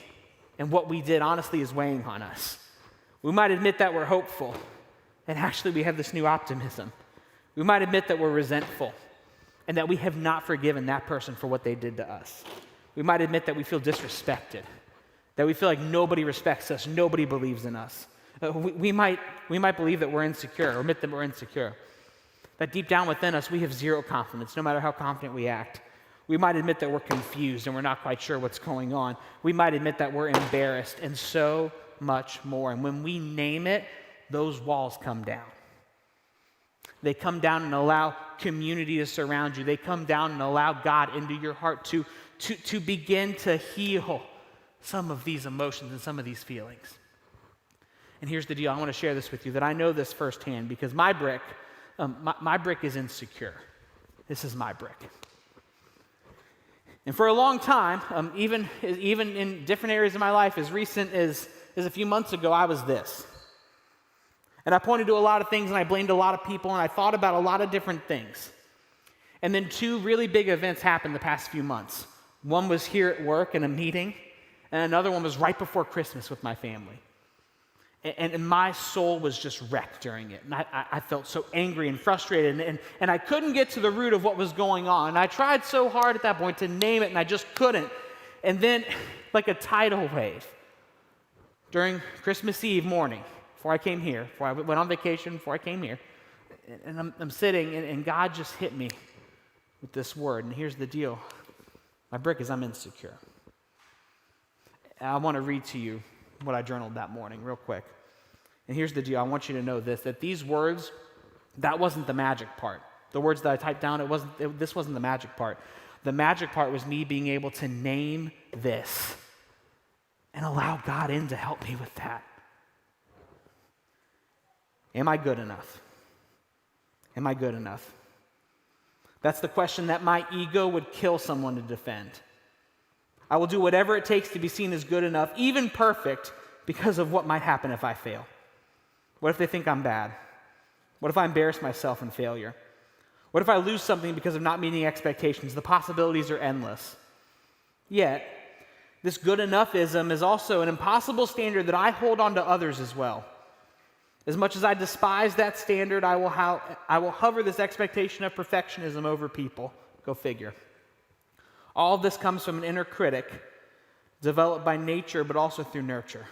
and what we did honestly is weighing on us. We might admit that we're hopeful and actually we have this new optimism. We might admit that we're resentful and that we have not forgiven that person for what they did to us. We might admit that we feel disrespected, that we feel like nobody respects us, nobody believes in us. We might believe that we're insecure, or admit that we're insecure. That deep down within us, we have zero confidence, no matter how confident we act. We might admit that we're confused and we're not quite sure what's going on. We might admit that we're embarrassed, and so much more. And when we name it, those walls come down. They come down and allow community to surround you. They come down and allow God into your heart to begin to heal some of these emotions and some of these feelings. And here's the deal. I want to share this with you, that I know this firsthand because my brick is insecure. This is my brick. And for a long time, even in different areas of my life, as recent as a few months ago, I was this. And I pointed to a lot of things, and I blamed a lot of people, and I thought about a lot of different things. And then two really big events happened the past few months. One was here at work in a meeting, and another one was right before Christmas with my family. And my soul was just wrecked during it. And I felt so angry and frustrated, and I couldn't get to the root of what was going on. And I tried so hard at that point to name it, and I just couldn't. And then, like a tidal wave, during Christmas Eve morning, before I came here, before I went on vacation, before I came here, and I'm sitting, and God just hit me with this word. And here's the deal. My brick is I'm insecure. And I want to read to you what I journaled that morning real quick. And here's the deal. I want you to know this, that these words, that wasn't the magic part. The words that I typed down, this wasn't the magic part. The magic part was me being able to name this and allow God in to help me with that. Am I good enough? Am I good enough? That's the question that my ego would kill someone to defend. I will do whatever it takes to be seen as good enough, even perfect, because of what might happen if I fail. What if they think I'm bad? What if I embarrass myself in failure? What if I lose something because of not meeting expectations? The possibilities are endless. Yet, this good enoughism is also an impossible standard that I hold on to others as well. As much as I despise that standard, I will hover this expectation of perfectionism over people. Go figure. All of this comes from an inner critic developed by nature, but also through nurture.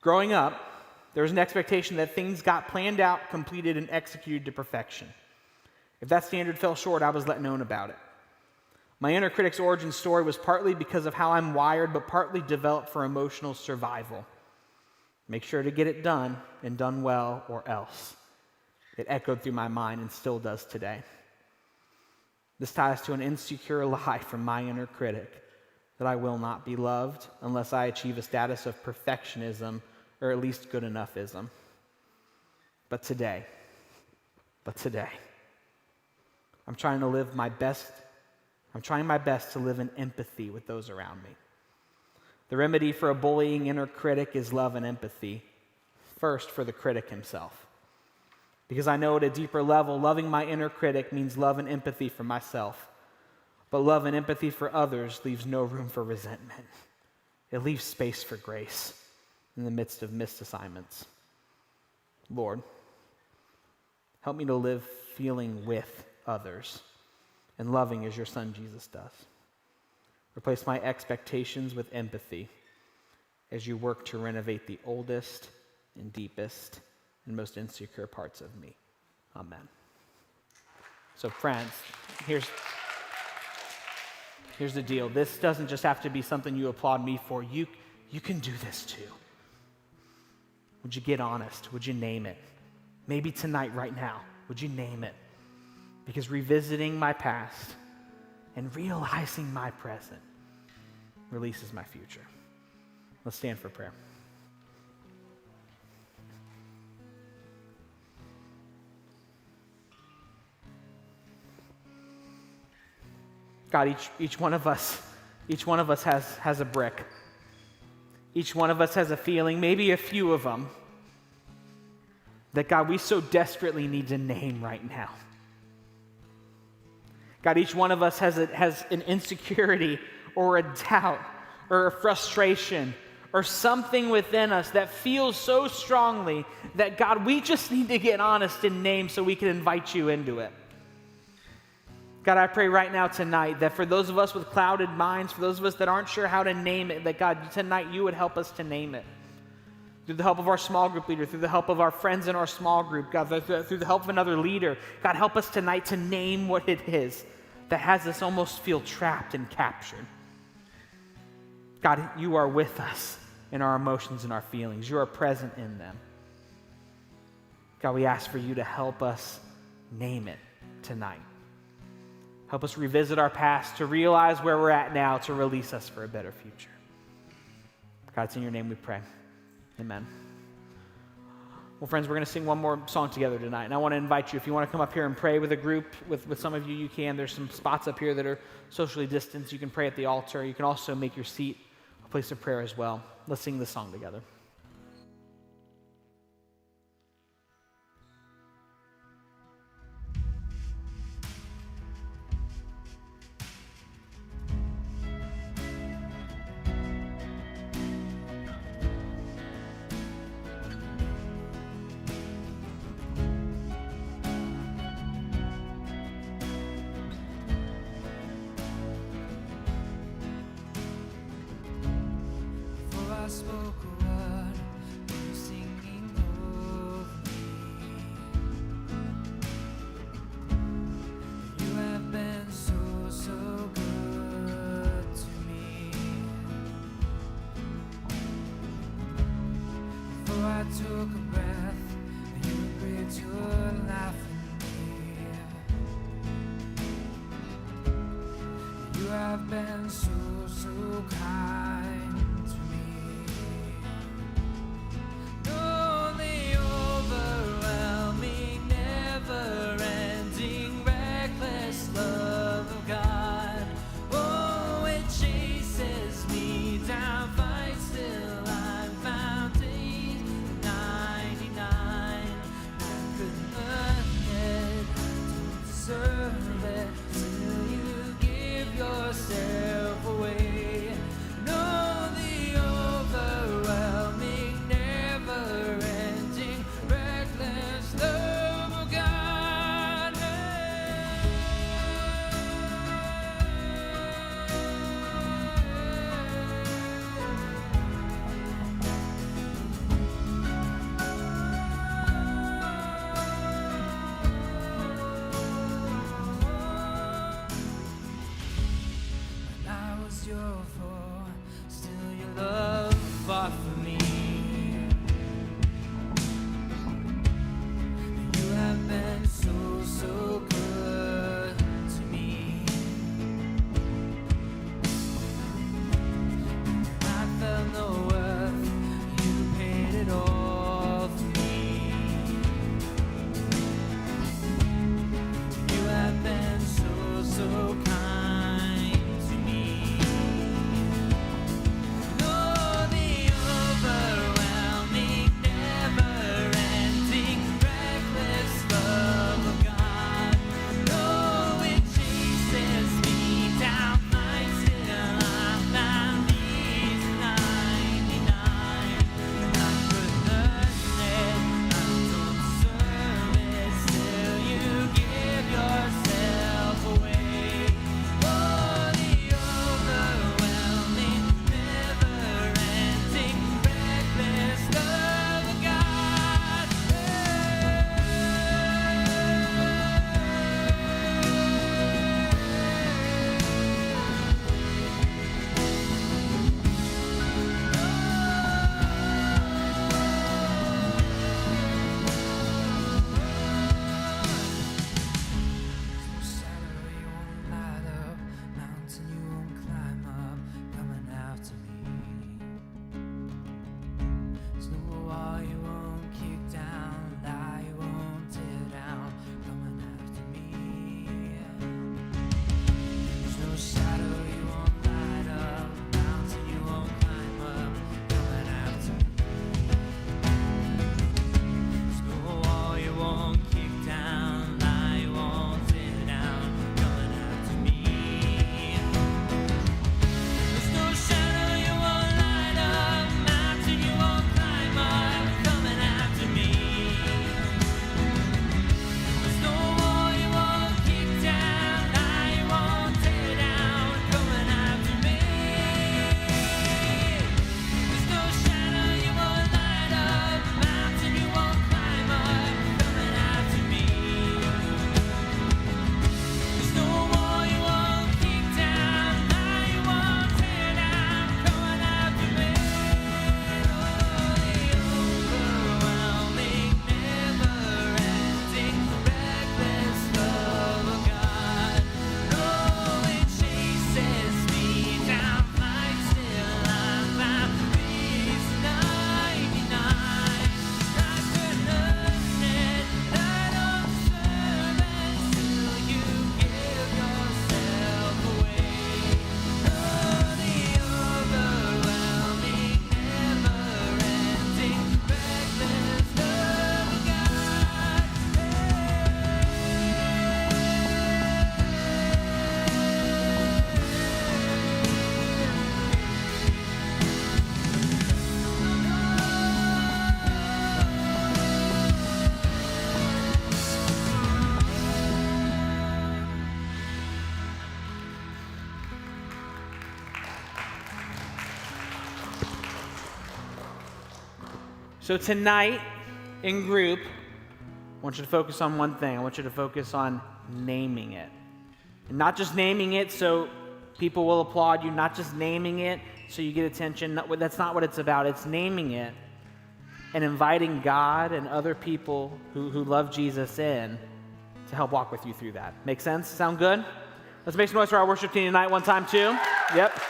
Growing up, there was an expectation that things got planned out, completed, and executed to perfection. If that standard fell short, I was let know about it. My inner critic's origin story was partly because of how I'm wired, but partly developed for emotional survival. Make sure to get it done, and done well, or else. It echoed through my mind and still does today. This ties to an insecure lie from my inner critic that I will not be loved unless I achieve a status of perfectionism or at least good enoughism. But today, I'm trying my best to live in empathy with those around me. The remedy for a bullying inner critic is love and empathy, first for the critic himself. Because I know at a deeper level, loving my inner critic means love and empathy for myself. But love and empathy for others leaves no room for resentment. It leaves space for grace in the midst of missed assignments. Lord, help me to live feeling with others and loving as your Son Jesus does. Replace my expectations with empathy as you work to renovate the oldest and deepest and most insecure parts of me. Amen. So friends, here's the deal. This doesn't just have to be something you applaud me for. You can do this too. Would you get honest? Would you name it? Maybe tonight, right now, would you name it? Because revisiting my past and realizing my present releases my future. Let's stand for prayer. God, each one of us has a brick. Each one of us has a feeling, maybe a few of them, that God, we so desperately need to name right now. God, each one of us has an insecurity or a doubt or a frustration or something within us that feels so strongly that, God, we just need to get honest and name so we can invite you into it. God, I pray right now tonight that for those of us with clouded minds, for those of us that aren't sure how to name it, that God, tonight you would help us to name it. Through the help of our small group leader, through the help of our friends in our small group, God, through the help of another leader, God, help us tonight to name what it is that has us almost feel trapped and captured. God, you are with us in our emotions and our feelings. You are present in them. God, we ask for you to help us name it tonight. Help us revisit our past, to realize where we're at now, to release us for a better future. God, it's in your name we pray. Amen. Well, friends, we're going to sing one more song together tonight. And I want to invite you, if you want to come up here and pray with a group, with some of you, you can. There's some spots up here that are socially distanced. You can pray at the altar. You can also make your seat a place of prayer as well. Let's sing this song together. For I spoke a word, you singing over me. You have been so, so good to me. For I took a breath, and you breathed your life in me. You have been so, so kind to me. Oh, the overwhelming, never-ending, reckless love of God. Oh, it chases me down, fights till I'm found. 99, I couldn't get, don't deserve it till you give yourself away. No, the overwhelming, never-ending, reckless love of God. So tonight, in group, I want you to focus on one thing. I want you to focus on naming it. And not just naming it so people will applaud you, not just naming it so you get attention. That's not what it's about. It's naming it and inviting God and other people who love Jesus in to help walk with you through that. Make sense? Sound good? Let's make some noise for our worship team tonight one time too. Yep.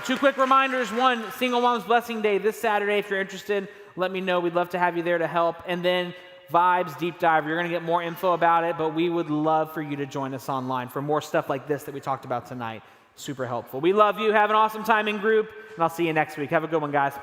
2 quick reminders. One, Single Moms Blessing Day this Saturday. If you're interested, let me know. We'd love to have you there to help. And then Vibes Deep Dive. You're going to get more info about it, but we would love for you to join us online for more stuff like this that we talked about tonight. Super helpful. We love you. Have an awesome time in group, and I'll see you next week. Have a good one, guys.